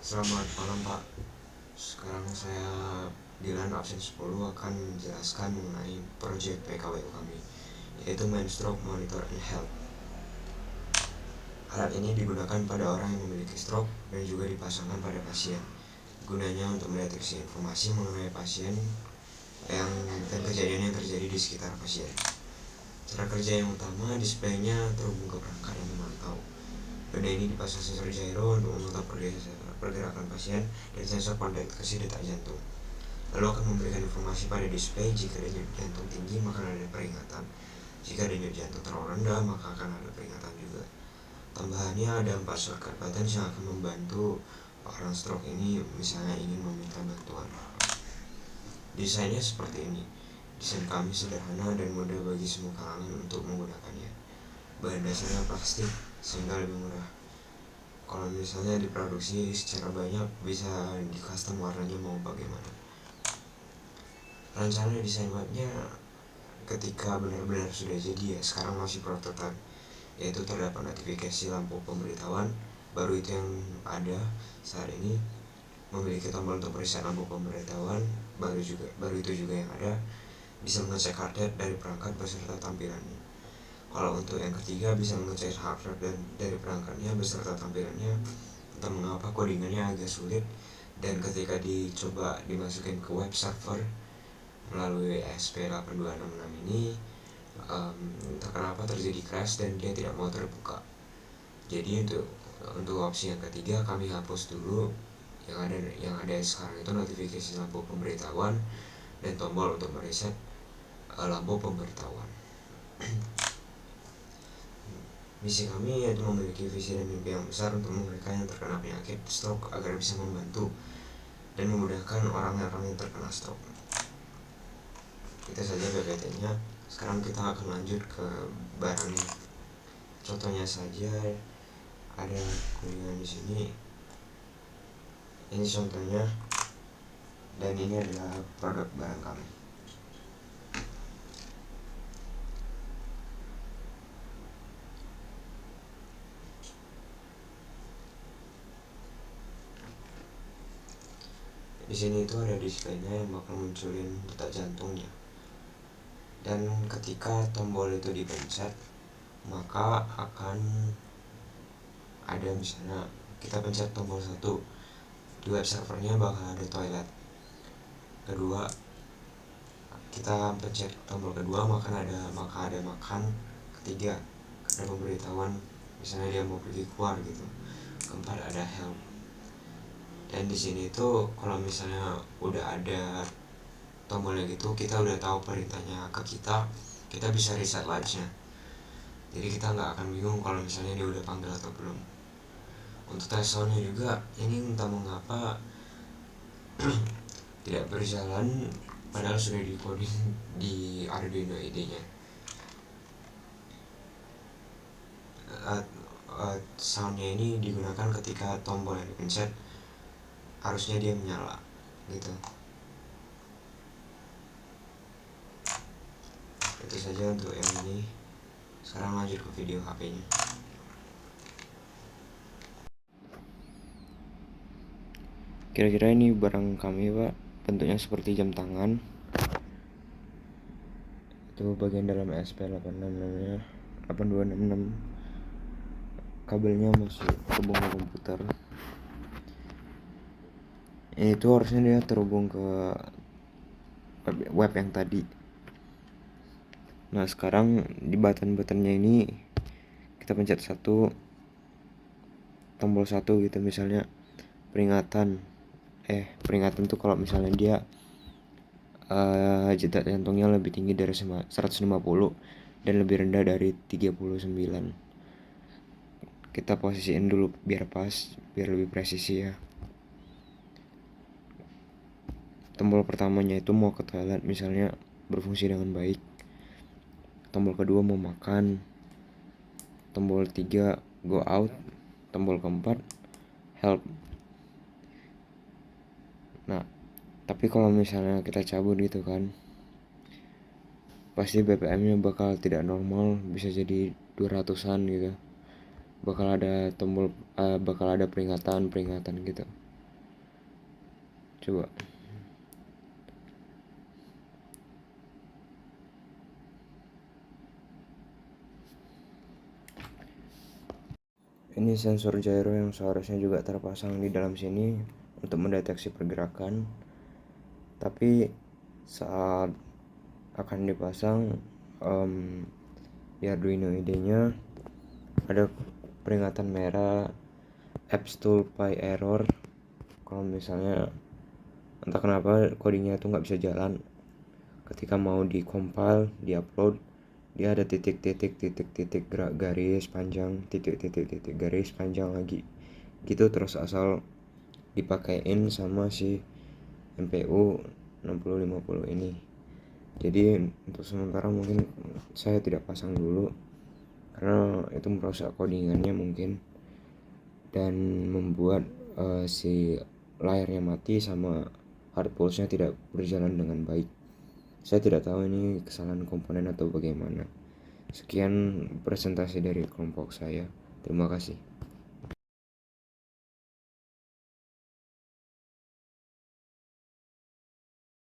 Selamat malam Pak. Sekarang saya Dilan absen 10 akan menjelaskan mengenai proyek PKWU kami, yaitu Mind Stroke Monitor and Health. Alat ini digunakan pada orang yang memiliki stroke dan juga dipasangkan pada pasien. Gunanya untuk mendeteksi informasi mengenai pasien dan kejadian yang terjadi di sekitar pasien. Cara kerja yang utama, displaynya terhubung ke perangkat yang memantau. Benda ini dipasang sensor gyro untuk memantau pergerakan pasien dan sensor pendeteksi detak jantung. Lalu akan memberikan informasi pada display. Jika denyut jantung tinggi maka ada peringatan. Jika denyut jantung terlalu rendah maka akan ada peringatan juga. Tambahannya ada 4 shortcut button yang akan membantu orang stroke ini misalnya ingin meminta bantuan. Desainnya seperti ini. Desain kami sederhana dan mudah bagi semua kalangan untuk menggunakannya. Bahan dasarnya plastik sehingga lebih mudah. Kalau misalnya diproduksi secara banyak, bisa di custom warnanya mau bagaimana. Rencana desain webnya ketika benar-benar sudah jadi, ya sekarang masih prototipe, yaitu terdapat notifikasi lampu pemberitahuan. Baru itu yang ada saat ini, memiliki tombol untuk periset lampu pemberitahuan. Baru itu juga yang ada, bisa mengecek hardware dari perangkat beserta tampilannya. Kalau untuk yang ketiga, bisa mengecek hardware dari perangkatnya beserta tampilannya. Entah mengapa codingannya agak sulit, dan ketika dicoba dimasukin ke web server melalui ESP8266 ini, entah kenapa terjadi crash dan dia tidak mau terbuka. Jadi untuk opsi yang ketiga kami hapus dulu. Yang ada sekarang itu notifikasi lampu pemberitahuan dan tombol untuk mereset lampu pemberitahuan. Misi kami yaitu memiliki visi dan mimpi yang besar untuk mereka yang terkena penyakit stroke agar bisa membantu dan memudahkan orang-orang yang terkena stroke. Itu saja PPT-nya. Sekarang kita akan lanjut ke barangnya. Contohnya saja ada kuningan di sini. Ini contohnya, dan ini adalah produk barang kami. Di sini itu ada displaynya yang bakal munculin detak jantungnya. Dan ketika tombol itu dipencet, maka akan ada misalnya kita pencet tombol 1, di web servernya bakal ada toilet. Kedua, kita pencet tombol kedua maka ada makan. Ketiga, ada pemberitahuan misalnya dia mau pergi keluar gitu. Keempat, ada help. Dan di sini tuh kalau misalnya udah ada tombolnya gitu, kita udah tahu perintahnya ke kita bisa reset lights-nya. Jadi kita nggak akan bingung kalau misalnya dia udah panggil atau belum. Untuk tes soundnya juga, ini entah mengapa tidak berjalan padahal sudah di coding di Arduino IDE-nya. Soundnya ini digunakan ketika tombol yang dipencet, harusnya dia menyala gitu. Itu saja untuk yang ini. Sekarang lanjut ke video HP-nya. Kira-kira ini barang kami, Pak. Bentuknya seperti jam tangan. Itu bagian dalam ESP8266. Kabelnya masih terhubung ke komputer. Itu harusnya dia terhubung ke web yang tadi. Nah, sekarang di button-buttonnya ini kita pencet tombol 1 gitu, misalnya peringatan tuh kalau misalnya dia detak jantungnya lebih tinggi dari 150 dan lebih rendah dari 39. Kita posisiin dulu biar pas, biar lebih presisi ya. Tombol pertamanya itu mau ke toilet misalnya, berfungsi dengan baik. Tombol kedua mau makan. Tombol 3 go out. Tombol keempat help. Nah, tapi kalau misalnya kita cabut gitu kan, pasti BPM-nya bakal tidak normal, bisa jadi 200-an gitu. Bakal ada peringatan gitu. Coba. Ini sensor gyro yang seharusnya juga terpasang di dalam sini untuk mendeteksi pergerakan. Tapi saat akan dipasang di Arduino IDE-nya ada peringatan merah apps tool py error. Kalau misalnya entah kenapa codingnya itu nggak bisa jalan, ketika mau di compile, di upload, dia ada titik-titik garis panjang, titik garis panjang lagi gitu terus, asal dipakein sama si MPU 6050 ini. Jadi untuk sementara mungkin saya tidak pasang dulu karena itu merusak codingannya mungkin dan membuat si layarnya mati sama hard pulse-nya tidak berjalan dengan baik. Saya tidak tahu ini kesalahan komponen atau bagaimana. Sekian presentasi dari kelompok saya. Terima kasih.